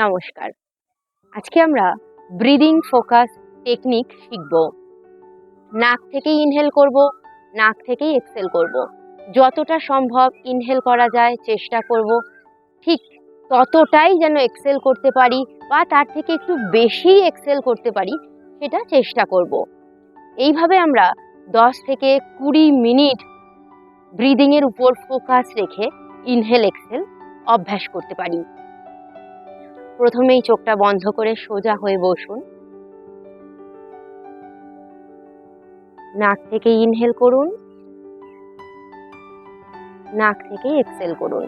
নমস্কার। আজকে আমরা ব্রিদিং ফোকাস টেকনিক শিখব। নাক থেকেই ইনহেল করব, নাক থেকেই এক্সহেল করব। যতটা সম্ভব ইনহেল করা যায় চেষ্টা করব, ঠিক ততটাই যেন এক্সহেল করতে পারি বা তার থেকে একটু বেশি এক্সহেল করতে পারি সেটা চেষ্টা করব। এইভাবে আমরা 10 থেকে 20 মিনিট ব্রিদিংয়ের উপর ফোকাস রেখে ইনহেল এক্সহেল অভ্যাস করতে পারি। প্রথমেই চোখটা বন্ধ করে সোজা হয়ে বসুন। নাক থেকে ইনহেল করুন, নাক থেকে এক্সহেল করুন।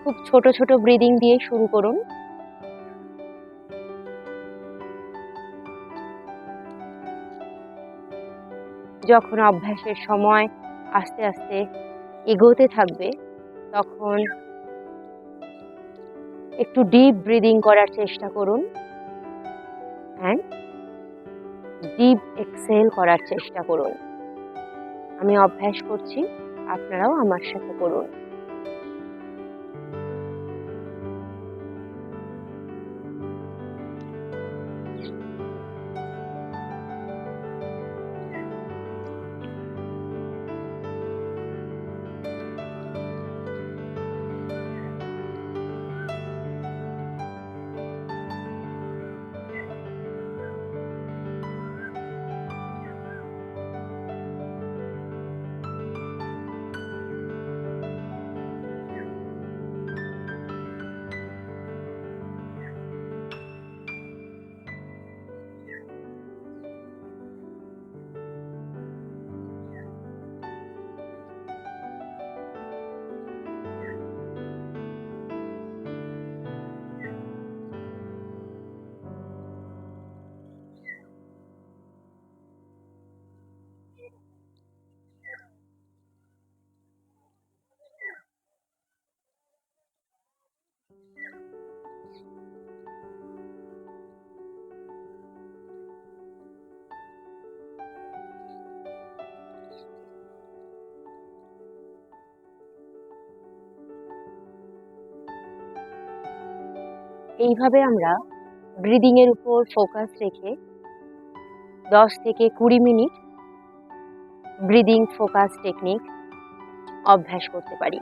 খুব ছোট ছোট ব্রিদিং দিয়ে শুরু করুন। যখন অভ্যাসের সময় আস্তে আস্তে এগোতে থাকবে তখন একটু ডিপ ব্রিদিং করার চেষ্টা করুন অ্যান্ড ডিপ এক্সহেল করার চেষ্টা করুন। আমি অভ্যাস করছি, আপনারাও আমার সাথে করুন। এইভাবে আমরা ব্রিদিং এর উপর ফোকাস রেখে 10 থেকে 20 মিনিট ব্রিদিং ফোকাস টেকনিক অভ্যাস করতে পারি।